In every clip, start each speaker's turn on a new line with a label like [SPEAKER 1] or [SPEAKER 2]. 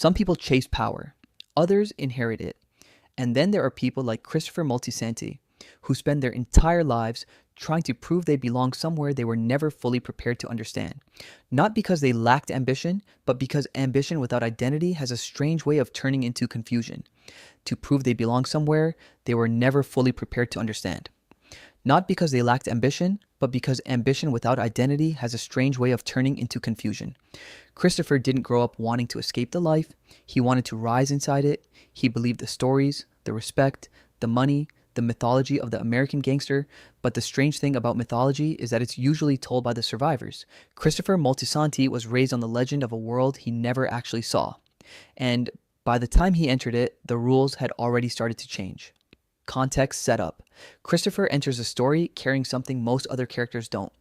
[SPEAKER 1] Some people chase power, others inherit it. And then there are people like Christopher Moltisanti, who spend their entire lives trying to prove they belong somewhere they were never fully prepared to understand. Not because they lacked ambition, but because ambition without identity has a strange way of turning into confusion. To prove they belong somewhere they were never fully prepared to understand. Not because they lacked ambition, but because ambition without identity has a strange way of turning into confusion. Christopher didn't grow up wanting to escape the life. He wanted to rise inside it. He believed the stories, the respect, the money, the mythology of the American gangster, but the strange thing about mythology is that it's usually told by the survivors. Christopher Moltisanti was raised on the legend of a world he never actually saw. And by the time he entered it, the rules had already started to change. Context set up. Christopher enters the story carrying something most other characters don't.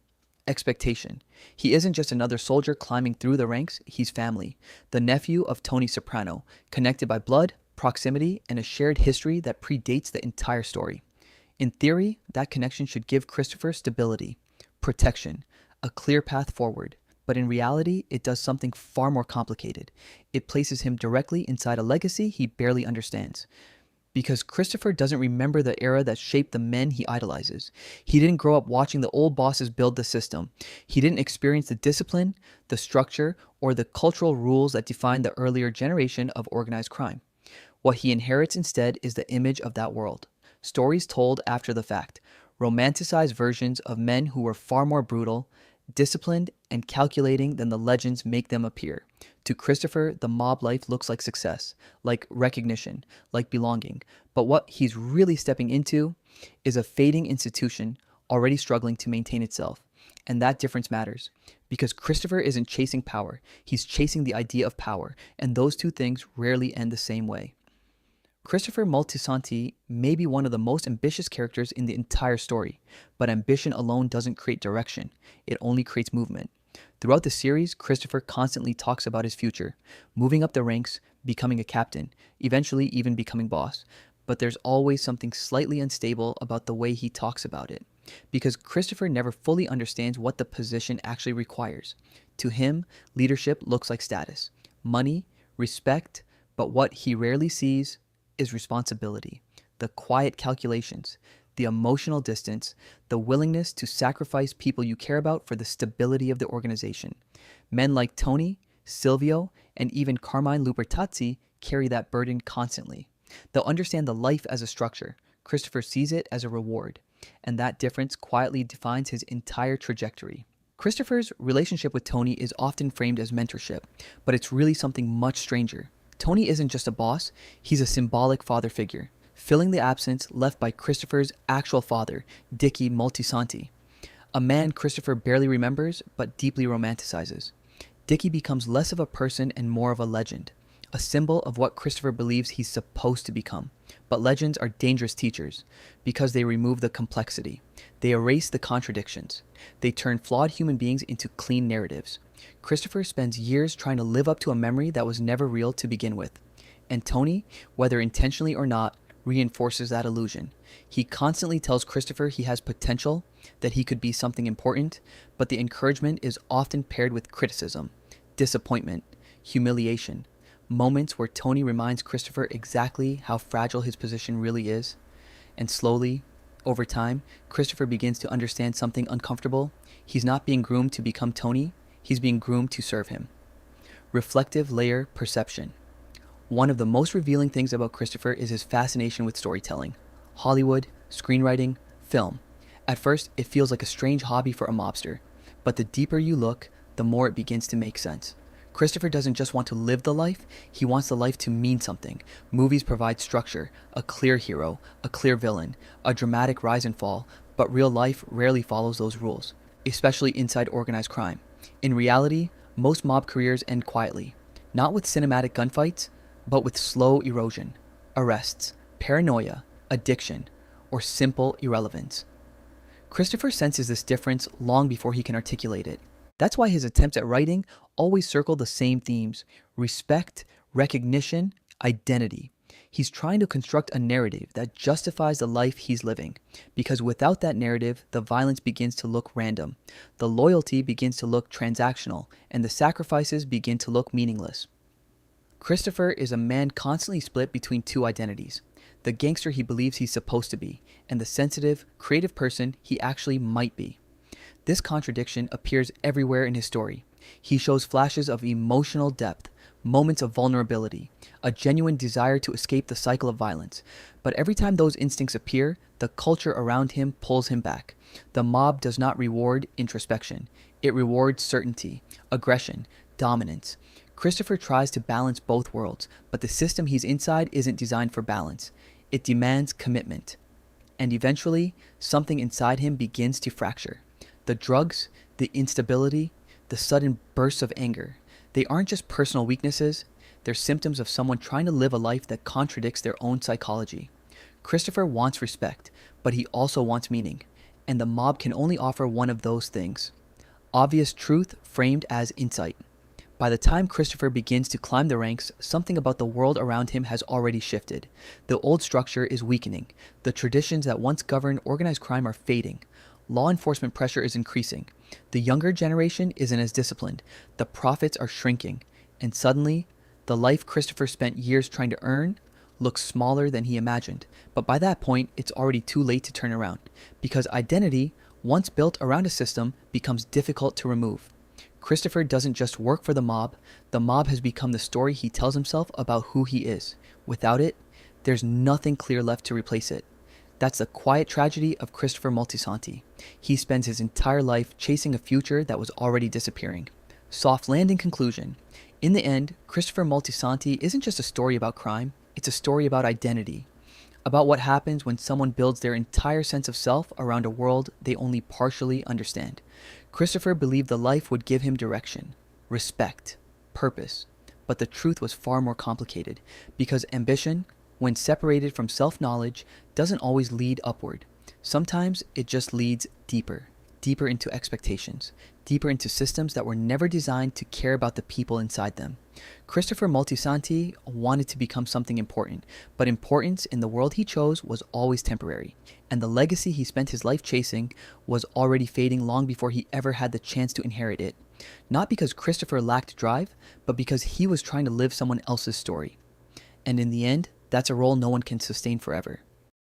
[SPEAKER 1] Expectation. He isn't just another soldier climbing through the ranks, he's family. The nephew of Tony Soprano, connected by blood, proximity, and a shared history that predates the entire story. In theory, that connection should give Christopher stability, protection, a clear path forward. But in reality, it does something far more complicated. It places him directly inside a legacy he barely understands. Because Christopher doesn't remember the era that shaped the men he idolizes. He didn't grow up watching the old bosses build the system. He didn't experience the discipline, the structure, or the cultural rules that defined the earlier generation of organized crime. What he inherits instead is the image of that world. Stories told after the fact, romanticized versions of men who were far more brutal, disciplined, and calculating than the legends make them appear. To Christopher, the mob life looks like success, like recognition, like belonging. But what he's really stepping into is a fading institution already struggling to maintain itself. And that difference matters. Because Christopher isn't chasing power, he's chasing the idea of power, and those two things rarely end the same way. Christopher Moltisanti may be one of the most ambitious characters in the entire story, but ambition alone doesn't create direction, it only creates movement. Throughout the series, Christopher constantly talks about his future, moving up the ranks, becoming a captain, eventually even becoming boss. But there's always something slightly unstable about the way he talks about it, because Christopher never fully understands what the position actually requires. To him, leadership looks like status, money, respect, but what he rarely sees is responsibility, the quiet calculations, the emotional distance, the willingness to sacrifice people you care about for the stability of the organization. Men like Tony, Silvio, and even Carmine Lubertazzi carry that burden constantly. They'll understand the life as a structure. Christopher sees it as a reward, and that difference quietly defines his entire trajectory. Christopher's relationship with Tony is often framed as mentorship, but it's really something much stranger. Tony isn't just a boss, he's a symbolic father figure, filling the absence left by Christopher's actual father, Dickie Moltisanti, a man Christopher barely remembers but deeply romanticizes. Dickie becomes less of a person and more of a legend, a symbol of what Christopher believes he's supposed to become. But legends are dangerous teachers because they remove the complexity. They erase the contradictions. They turn flawed human beings into clean narratives. Christopher spends years trying to live up to a memory that was never real to begin with. And Tony, whether intentionally or not, reinforces that illusion. He constantly tells Christopher he has potential, that he could be something important, but the encouragement is often paired with criticism, disappointment, humiliation, moments where Tony reminds Christopher exactly how fragile his position really is. And slowly, over time, Christopher begins to understand something uncomfortable. He's not being groomed to become Tony, he's being groomed to serve him. Reflective layer perception. One of the most revealing things about Christopher is his fascination with storytelling. Hollywood, screenwriting, film. At first, it feels like a strange hobby for a mobster, but the deeper you look, the more it begins to make sense. Christopher doesn't just want to live the life, he wants the life to mean something. Movies provide structure, a clear hero, a clear villain, a dramatic rise and fall, but real life rarely follows those rules, especially inside organized crime. In reality, most mob careers end quietly, not with cinematic gunfights, but with slow erosion, arrests, paranoia, addiction, or simple irrelevance. Christopher senses this difference long before he can articulate it. That's why his attempts at writing always circle the same themes: respect, recognition, identity. He's trying to construct a narrative that justifies the life he's living, because without that narrative, the violence begins to look random, the loyalty begins to look transactional, and the sacrifices begin to look meaningless. Christopher is a man constantly split between two identities: the gangster he believes he's supposed to be, and the sensitive, creative person he actually might be. This contradiction appears everywhere in his story. He shows flashes of emotional depth, moments of vulnerability, a genuine desire to escape the cycle of violence. But every time those instincts appear, the culture around him pulls him back. The mob does not reward introspection. It rewards certainty, aggression, dominance. Christopher tries to balance both worlds, but the system he's inside isn't designed for balance. It demands commitment. And eventually, something inside him begins to fracture. The drugs, the instability, the sudden bursts of anger. They aren't just personal weaknesses, they're symptoms of someone trying to live a life that contradicts their own psychology. Christopher wants respect, but he also wants meaning, and the mob can only offer one of those things: obvious truth framed as insight. By the time Christopher begins to climb the ranks, something about the world around him has already shifted. The old structure is weakening. The traditions that once governed organized crime are fading. Law enforcement pressure is increasing. The younger generation isn't as disciplined. The profits are shrinking. And suddenly, the life Christopher spent years trying to earn looks smaller than he imagined. But by that point, it's already too late to turn around, because identity, once built around a system, becomes difficult to remove. Christopher doesn't just work for the mob has become the story he tells himself about who he is. Without it, there's nothing clear left to replace it. That's the quiet tragedy of Christopher Moltisanti. He spends his entire life chasing a future that was already disappearing. Soft landing conclusion. In the end, Christopher Moltisanti isn't just a story about crime, it's a story about identity. About what happens when someone builds their entire sense of self around a world they only partially understand. Christopher believed the life would give him direction, respect, purpose. But the truth was far more complicated, because ambition, when separated from self-knowledge, doesn't always lead upward. Sometimes it just leads deeper into expectations, deeper into systems that were never designed to care about the people inside them. Christopher Moltisanti wanted to become something important, but importance in the world he chose was always temporary, and the legacy he spent his life chasing was already fading long before he ever had the chance to inherit it. Not because Christopher lacked drive, but because he was trying to live someone else's story. And in the end, that's a role no one can sustain forever.